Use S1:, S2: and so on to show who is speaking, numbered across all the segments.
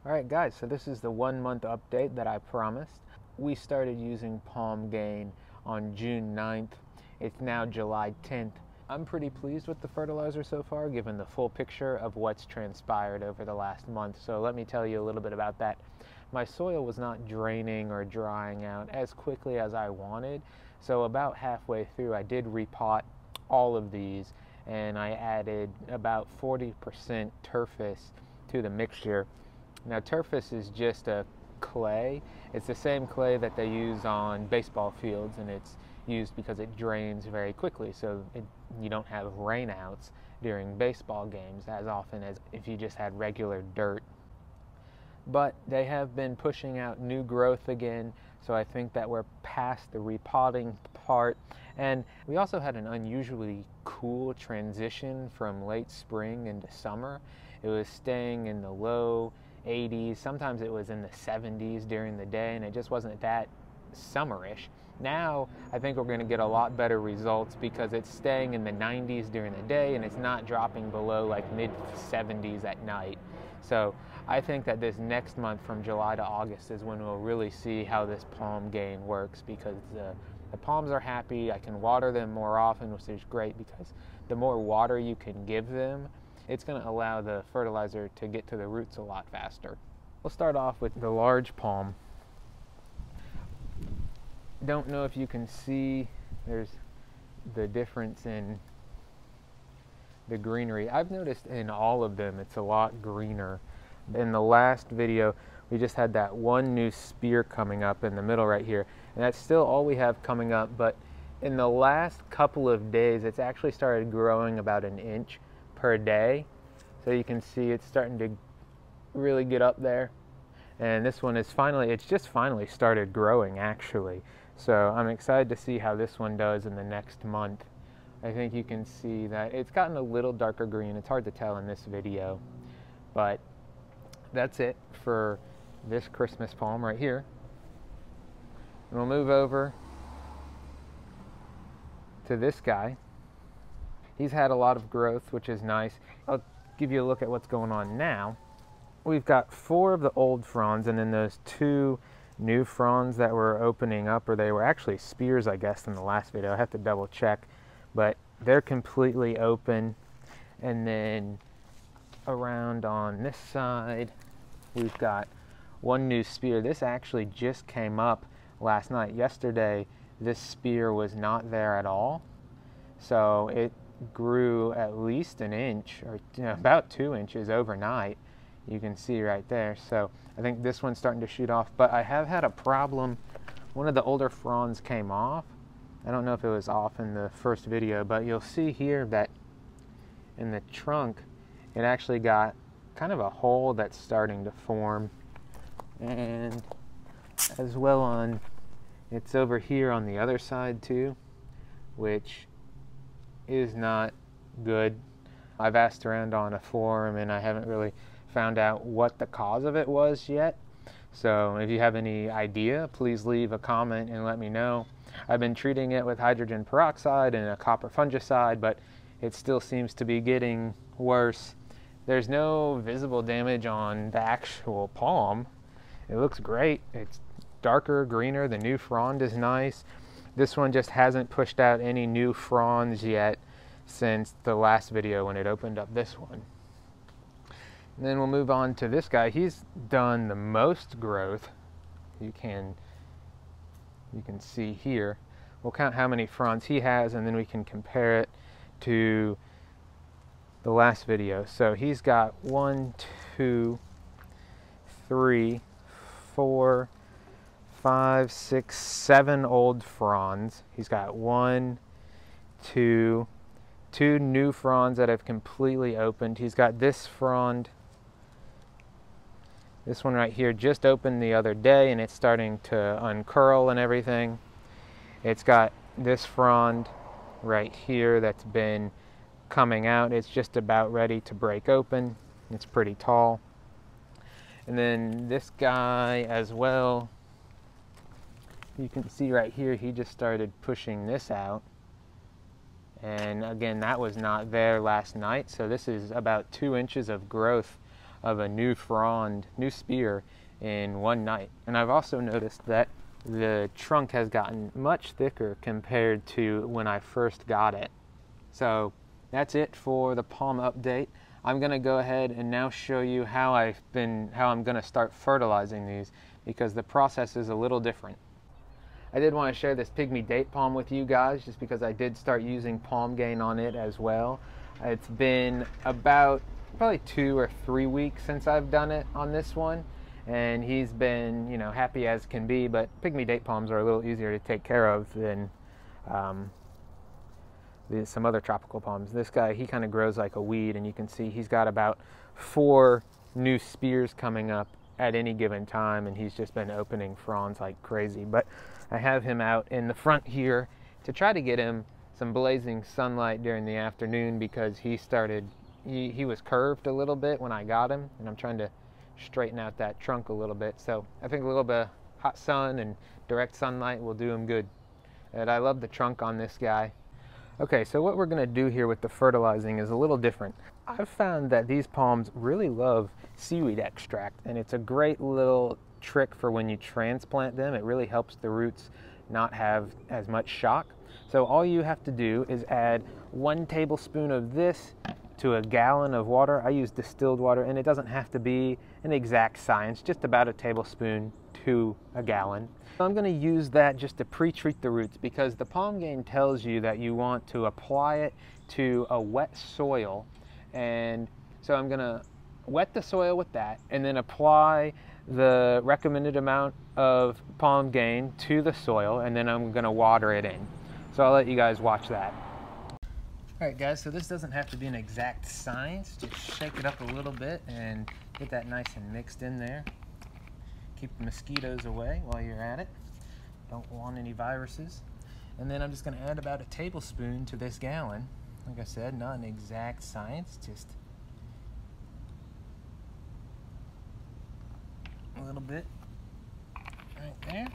S1: Alright guys, so this is the 1 month update that I promised. We started using PalmGain on June 9th. It's now July 10th. I'm pretty pleased with the fertilizer so far, given the full picture of what's transpired over the last month. So let me tell you a little bit about that. My soil was not draining or drying out as quickly as I wanted. So about halfway through, I did repot all of these, and I added about 40% turfus to the mixture. Now turfus is just a clay. It's the same clay that they use on baseball fields, and it's used because it drains very quickly, so you don't have rainouts during baseball games as often as if you just had regular dirt. But they have been pushing out new growth again, so I think that we're past the repotting part. And we also had an unusually cool transition from late spring into summer. It was staying in the low 80s, sometimes it was in the 70s during the day, and it just wasn't that summerish. Now I think we're going to get a lot better results because it's staying in the 90s during the day and it's not dropping below like mid 70s at night. So I think that this next month from July to August is when we'll really see how this PalmGain works, because the palms are happy. I can water them more often, which is great because the more water you can give them, it's going to allow the fertilizer to get to the roots a lot faster. We'll start off with the large palm. Don't know if you can see, there's the difference in the greenery. I've noticed in all of them it's a lot greener. In the last video, we just had that one new spear coming up in the middle right here, and that's still all we have coming up, but in the last couple of days it's actually started growing about an inch per day. So you can see it's starting to really get up there, and this one is it's just finally started growing actually. So I'm excited to see how this one does in the next month. I think you can see that it's gotten a little darker green. It's hard to tell in this video, but that's it for this Christmas palm right here. And we'll move over to this guy. He's had a lot of growth, which is nice. I'll give you a look at what's going on now. We've got 4 of the old fronds, and then those 2 new fronds that were opening up, or they were actually spears, I guess, in the last video. I have to double check, but they're completely open. And then around on this side, we've got 1 new spear. This actually just came up last night. Yesterday, this spear was not there at all. So it grew at least an inch, or about 2 inches overnight. You can see right there. So I think this one's starting to shoot off, but I have had a problem. One of the older fronds came off. I don't know if it was off in the first video, but you'll see here that in the trunk it actually got kind of a hole that's starting to form, and as well on it's over here on the other side too, which is not good. I've asked around on a forum and I haven't really found out what the cause of it was yet. So if you have any idea, please leave a comment and let me know. I've been treating it with hydrogen peroxide and a copper fungicide, but it still seems to be getting worse. There's no visible damage on the actual palm. It looks great. It's darker, greener. The new frond is nice. This one just hasn't pushed out any new fronds yet since the last video when it opened up this one. And then we'll move on to this guy. He's done the most growth. You can see here. We'll count how many fronds he has, and then we can compare it to the last video. So he's got 1, 2, 3, 4, 5, 6, 7 old fronds. He's got 1, 2 new fronds that have completely opened. He's got this frond, this one right here, just opened the other day, and it's starting to uncurl and everything. It's got this frond right here that's been coming out. It's just about ready to break open. It's pretty tall. And then this guy as well, you can see right here, he just started pushing this out. And again, that was not there last night. So this is about 2 inches of growth of a new frond, new spear in one night. And I've also noticed that the trunk has gotten much thicker compared to when I first got it. So that's it for the palm update. I'm going to go ahead and now show you how I'm going to start fertilizing these, because the process is a little different. I did want to share this pygmy date palm with you guys just because I did start using PalmGain on it as well. It's been about probably 2 or 3 weeks since I've done it on this one, and he's been, you know, happy as can be. But pygmy date palms are a little easier to take care of than some other tropical palms. This guy, he kind of grows like a weed, and you can see he's got about 4 new spears coming up at any given time, and he's just been opening fronds like crazy. But I have him out in the front here to try to get him some blazing sunlight during the afternoon, because he was curved a little bit when I got him, and I'm trying to straighten out that trunk a little bit. So I think a little bit of hot sun and direct sunlight will do him good. And I love the trunk on this guy. Okay, so what we're going to do here with the fertilizing is a little different. I've found that these palms really love seaweed extract, and it's a great little trick for when you transplant them. It really helps the roots not have as much shock. So all you have to do is add 1 tablespoon of this to a gallon of water. I use distilled water, and it doesn't have to be an exact science, just about a tablespoon to a gallon. I'm going to use that just to pre-treat the roots, because the PalmGain tells you that you want to apply it to a wet soil. And so I'm going to wet the soil with that, and then apply the recommended amount of PalmGain to the soil, and then I'm going to water it in. So I'll let you guys watch that. Alright guys, so this doesn't have to be an exact science. Just shake it up a little bit and get that nice and mixed in there. Keep the mosquitoes away while you're at it. Don't want any viruses. And then I'm just going to add about a tablespoon to this gallon. Like I said, not an exact science, just a little bit right there.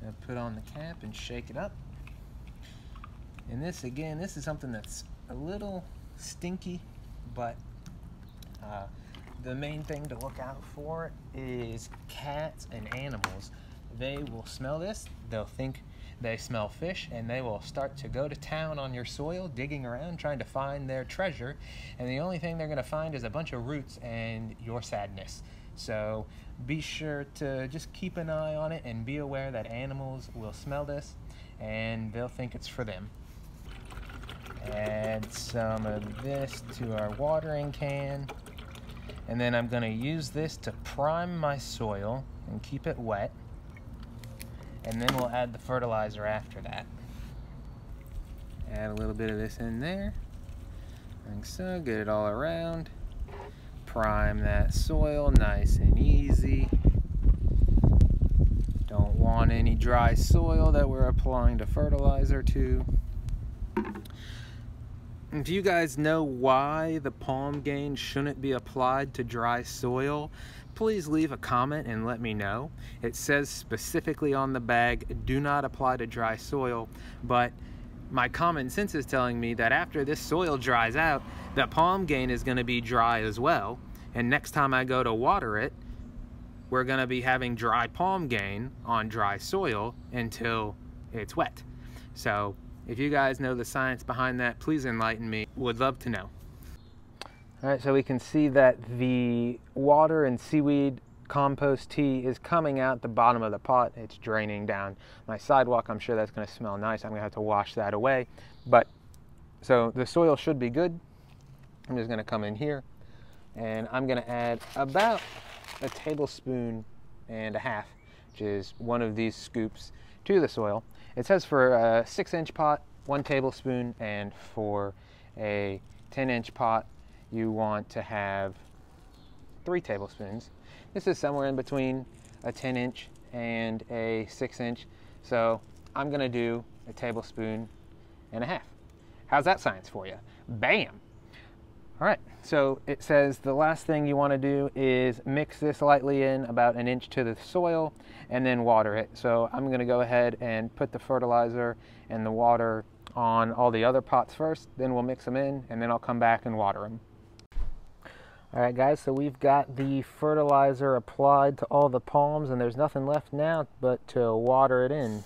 S1: I'll put on the cap and shake it up. And this, again, this is something that's a little stinky, but the main thing to look out for is cats and animals. They will smell this, they'll think they smell fish, and they will start to go to town on your soil, digging around, trying to find their treasure. And the only thing they're going to find is a bunch of roots and your sadness. So be sure to just keep an eye on it and be aware that animals will smell this and they'll think it's for them. Add some of this to our watering can, and then I'm going to use this to prime my soil and keep it wet, and then we'll add the fertilizer after that. Add a little bit of this in there, like so. Get it all around. Prime that soil nice and easy. Don't want any dry soil that we're applying the fertilizer to. Do you guys know why the PalmGain shouldn't be applied to dry soil? Please leave a comment and let me know. It says specifically on the bag, do not apply to dry soil, but my common sense is telling me that after this soil dries out, the PalmGain is going to be dry as well, and next time I go to water it, we're going to be having dry PalmGain on dry soil until it's wet. So if you guys know the science behind that, please enlighten me. Would love to know. All right, so we can see that the water and seaweed compost tea is coming out the bottom of the pot. It's draining down my sidewalk. I'm sure that's going to smell nice. I'm going to have to wash that away. But so the soil should be good. I'm just going to come in here, and I'm going to add about a tablespoon and a half, which is one of these scoops, to the soil. It says for a 6-inch pot, 1 tablespoon, and for a 10-inch pot, you want to have 3 tablespoons. This is somewhere in between a 10-inch and a 6-inch, so I'm going to do a tablespoon and a half. How's that science for you? Bam! All right, so it says the last thing you want to do is mix this lightly in about 1 inch to the soil and then water it. So I'm going to go ahead and put the fertilizer and the water on all the other pots first, then we'll mix them in, and then I'll come back and water them. Alright guys, so we've got the fertilizer applied to all the palms and there's nothing left now but to water it in.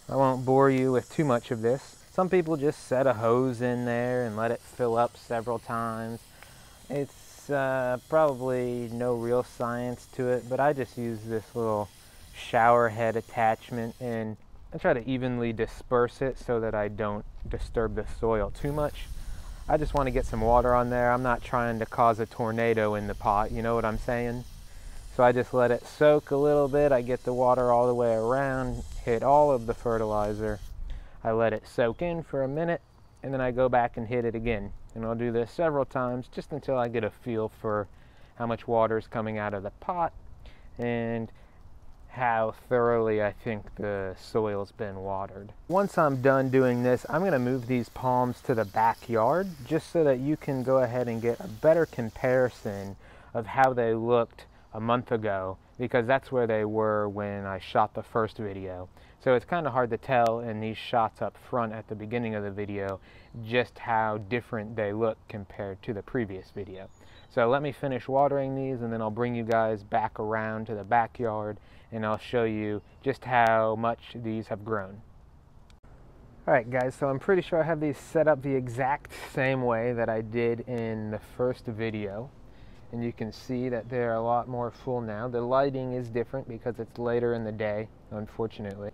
S1: I won't bore you with too much of this. Some people just set a hose in there and let it fill up several times. It's probably no real science to it, but I just use this little shower head attachment and I try to evenly disperse it so that I don't disturb the soil too much. I just want to get some water on there. I'm not trying to cause a tornado in the pot, you know what I'm saying? So I just let it soak a little bit. I get the water all the way around, hit all of the fertilizer. I let it soak in for a minute, and then I go back and hit it again. And I'll do this several times just until I get a feel for how much water is coming out of the pot and how thoroughly I think the soil's been watered. Once I'm done doing this, I'm going to move these palms to the backyard just so that you can go ahead and get a better comparison of how they looked a month ago, because that's where they were when I shot the first video. So it's kind of hard to tell in these shots up front at the beginning of the video just how different they look compared to the previous video. So let me finish watering these and then I'll bring you guys back around to the backyard and I'll show you just how much these have grown. Alright guys, so I'm pretty sure I have these set up the exact same way that I did in the first video. And you can see that they're a lot more full now. The lighting is different because it's later in the day, unfortunately.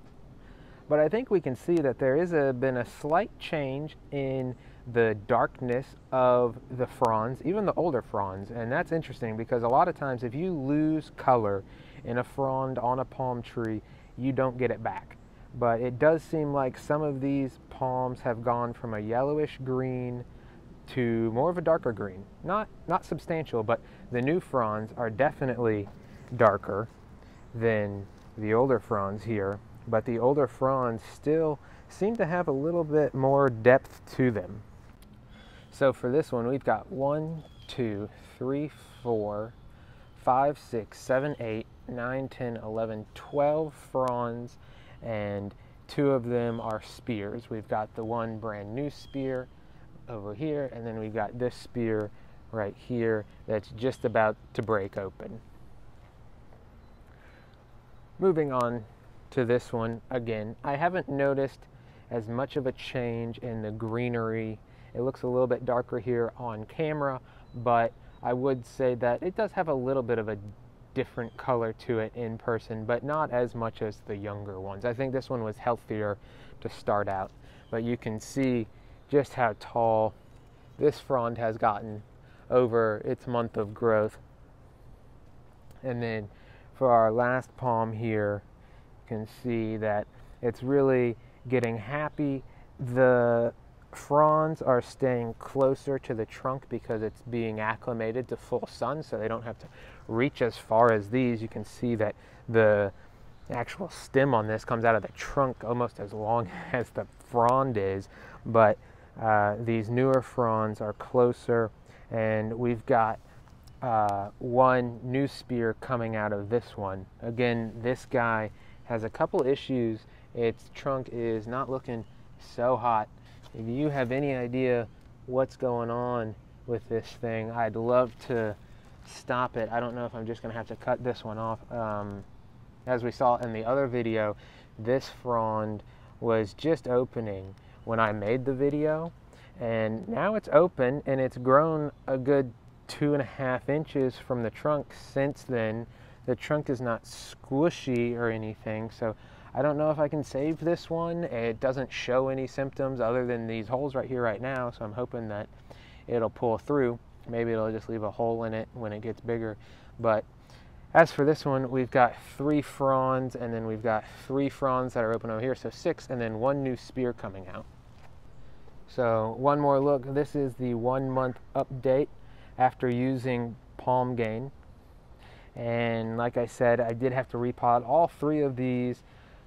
S1: But I think we can see that there is been a slight change in the darkness of the fronds, even the older fronds. And that's interesting because a lot of times if you lose color in a frond on a palm tree, you don't get it back. But it does seem like some of these palms have gone from a yellowish green to more of a darker green. Not substantial, but the new fronds are definitely darker than the older fronds here. But the older fronds still seem to have a little bit more depth to them. So for this one, we've got 1, 2, 3, 4, 5, 6, 7, 8, 9, 10, 11, 12 fronds, and 2 of them are spears. We've got the one brand new spear over here, and then we've got this spear right here that's just about to break open. Moving on to this one again, I haven't noticed as much of a change in the greenery. It looks a little bit darker here on camera, but I would say that it does have a little bit of a different color to it in person, but not as much as the younger ones. I think this one was healthier to start out, but you can see just how tall this frond has gotten over its month of growth. And then for our last palm here, you can see that it's really getting happy. The fronds are staying closer to the trunk because it's being acclimated to full sun, so they don't have to reach as far as these. You can see that the actual stem on this comes out of the trunk almost as long as the frond is, but these newer fronds are closer, and we've got one new spear coming out of this one. Again, this guy has a couple issues. Its trunk is not looking so hot. If you have any idea what's going on with this thing, I'd love to stop it. I don't know if I'm just going to have to cut this one off. As we saw in the other video, this frond was just opening when I made the video, and now it's open and it's grown a good 2.5 inches from the trunk since then. The trunk is not squishy or anything, so I don't know if I can save this one. It doesn't show any symptoms other than these holes right here right now, so I'm hoping that it'll pull through. Maybe it'll just leave a hole in it when it gets bigger. But as for this one, we've got 3 fronds, and then we've got 3 fronds that are open over here, so 6, and then 1 new spear coming out. So one more look. This is the 1-month update after using PalmGain. And like I said, I did have to repot all 3 of these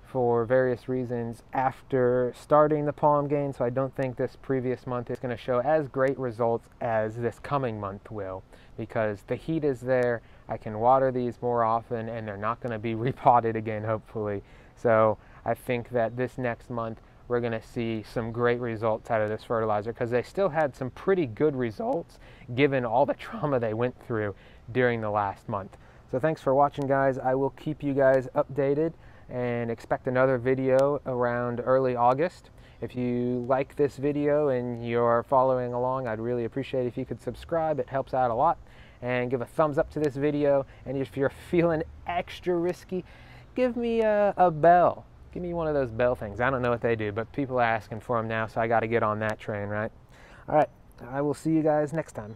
S1: for various reasons after starting the PalmGain, so I don't think this previous month is going to show as great results as this coming month will, because the heat is there. I can water these more often and they're not going to be repotted again, hopefully. So I think that this next month we're going to see some great results out of this fertilizer, because they still had some pretty good results given all the trauma they went through during the last month. So thanks for watching, guys. I will keep you guys updated and expect another video around early August. If you like this video and you're following along, I'd really appreciate it if you could subscribe. It helps out a lot. And give a thumbs up to this video. And if you're feeling extra risky, give me a bell. Give me one of those bell things. I don't know what they do, but people are asking for them now, so I got to get on that train, right? All right, I will see you guys next time.